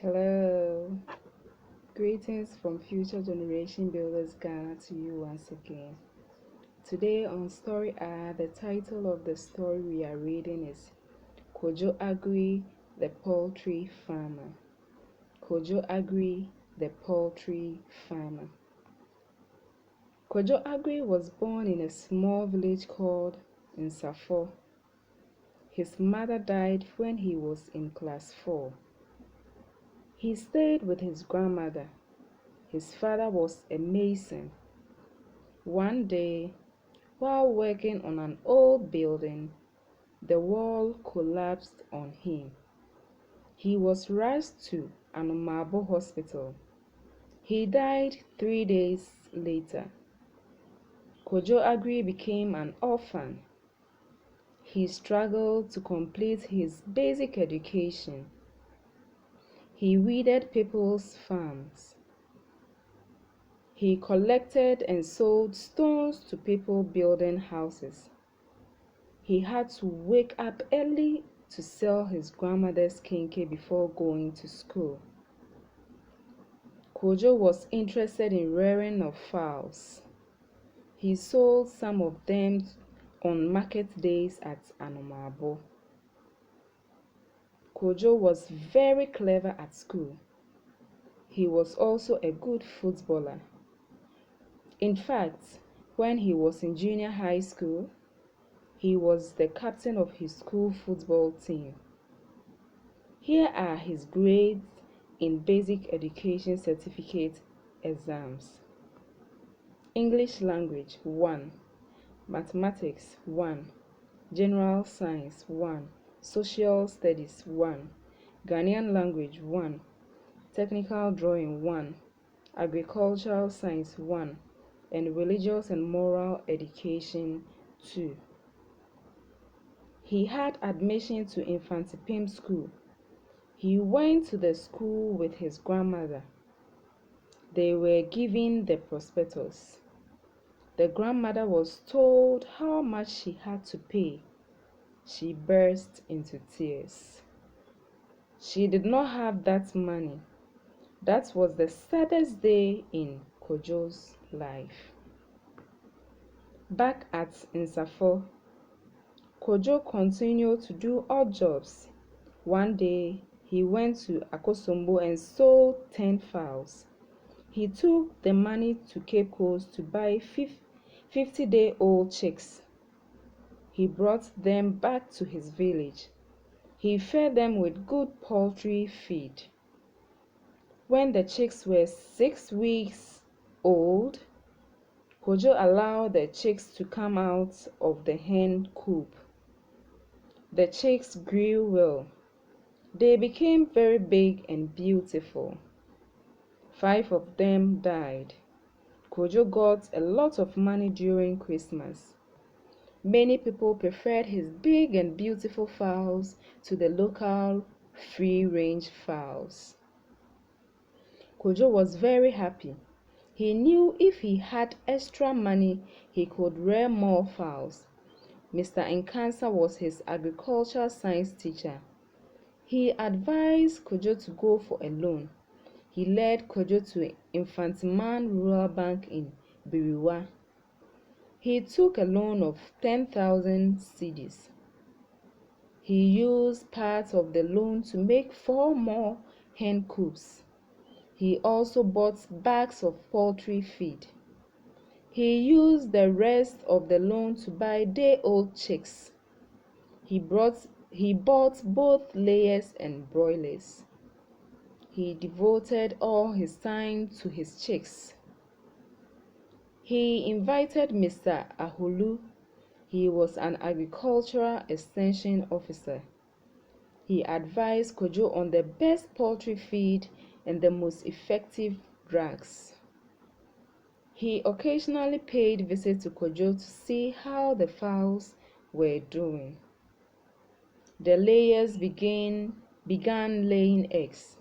Hello, greetings from Future Generation Builders Ghana to you once again. Today on Story Hour, the title of the story we are reading is Kojo Aggrey, the Poultry Farmer. Kojo Aggrey, the Poultry Farmer. Kojo Aggrey was born in a small village called Nsafo. His mother died when he was in class 4. He stayed with his grandmother. His father was a mason. One day, while working on an old building, the wall collapsed on him. He was rushed to Anomabo Hospital. He died 3 days later. Kojo Aggrey became an orphan. He struggled to complete his basic education. He weeded people's farms. He collected and sold stones to people building houses. He had to wake up early to sell his grandmother's kinky before going to school. Kojo was interested in rearing of fowls. He sold some of them on market days at Anomabo. Kojo was very clever at school. He was also a good footballer. In fact, when he was in junior high school, he was the captain of his school football team. Here are his grades in basic education certificate exams. English language 1, mathematics 1, general science 1, social studies 1, Ghanaian language 1, technical drawing 1, agricultural science 1, and religious and moral education 2. He had admission to Infantipim School. He went to the school with his grandmother. They were given the prospectus. The grandmother was told how much she had to pay. She burst into tears. She did not have that money. That was the saddest day in Kojo's life. Back at Nsafo, Kojo continued to do odd jobs. One day, he went to Akosombo and sold 10 fowls. He took the money to Cape Coast to buy 50-day-old chicks. He brought them back to his village. He fed them with good poultry feed. When the chicks were 6 weeks old, Kojo allowed the chicks to come out of the hen coop. The chicks grew well. They became very big and beautiful. 5 of them died. Kojo got a lot of money during Christmas. Many people preferred his big and beautiful fowls to the local free-range fowls. Kojo was very happy. He knew if he had extra money, he could rear more fowls. Mr. Nkansa was his agricultural science teacher. He advised Kojo to go for a loan. He led Kojo to Infantiman Rural Bank in Biriwa. He took a loan of 10,000 cedis. He used part of the loan to make 4 more hen coops. He also bought bags of poultry feed. He used the rest of the loan to buy day-old chicks. He bought both layers and broilers. He devoted all his time to his chicks. He invited Mr. Ahulu. He was an agricultural extension officer. He advised Kojo on the best poultry feed and the most effective drugs. He occasionally paid visits to Kojo to see how the fowls were doing. The layers began laying eggs.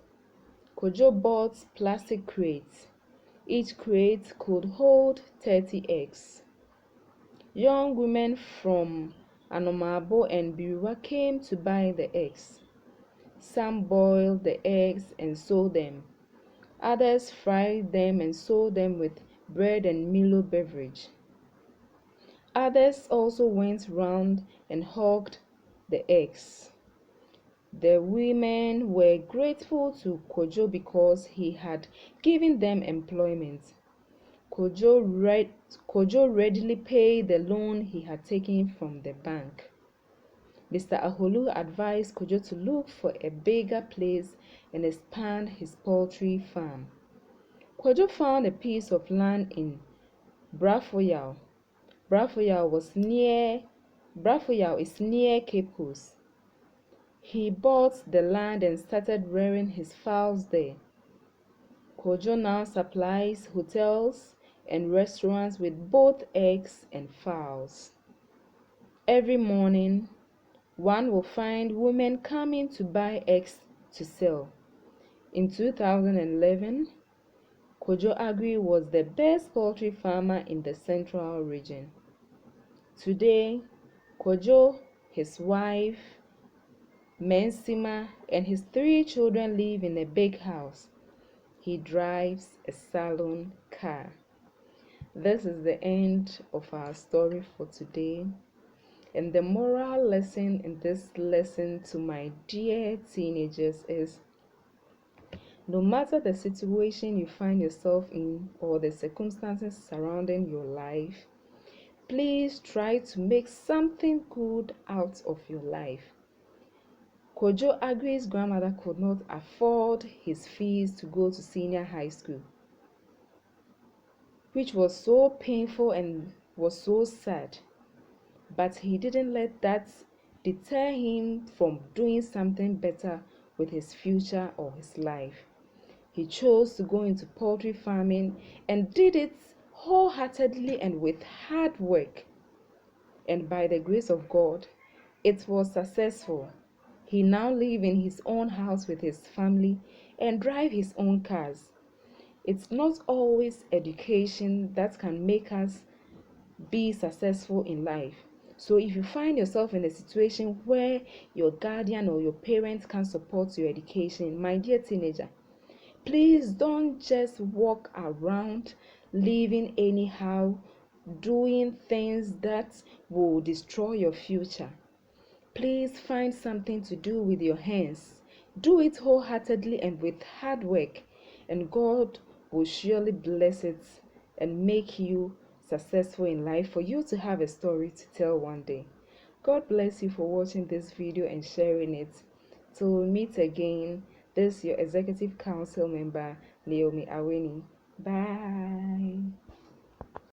Kojo bought plastic crates. Each crate could hold 30 eggs. Young women from Anomabo and Biriwa came to buy the eggs. Some boil the eggs and sow them. Others fry them and sow them with bread and Milo beverage. Others also went round and hugged the eggs. The women were grateful to Kojo because he had given them employment. Kojo readily paid the loan he had taken from the bank. Mr. Aholu advised Kojo to look for a bigger place and expand his poultry farm. Kojo found a piece of land in Brafoyal. Brafoyal is near Cape Coast. He bought the land and started rearing his fowls there. Kojo now supplies hotels and restaurants with both eggs and fowls. Every morning, one will find women coming to buy eggs to sell. In 2011, Kojo Aggrey was the best poultry farmer in the central region. Today, Kojo, his wife, Mensima, and his 3 children live in a big house. He drives a salon car. This is the end of our story for today. And the moral lesson in this lesson to my dear teenagers is, no matter the situation you find yourself in or the circumstances surrounding your life, please try to make something good out of your life. Kojo Aggrey's grandmother could not afford his fees to go to senior high school, which was so painful and was so sad. But he didn't let that deter him from doing something better with his future or his life. He chose to go into poultry farming and did it wholeheartedly and with hard work. And by the grace of God, it was successful. He now lives in his own house with his family and drives his own cars. It's not always education that can make us be successful in life. So if you find yourself in a situation where your guardian or your parents can't support your education, my dear teenager, please don't just walk around living anyhow, doing things that will destroy your future. Please find something to do with your hands. Do it wholeheartedly and with hard work, and God will surely bless it and make you successful in life for you to have a story to tell one day. God bless you for watching this video and sharing it. Till we meet again, this is your Executive Council member, Naomi Aweni. Bye.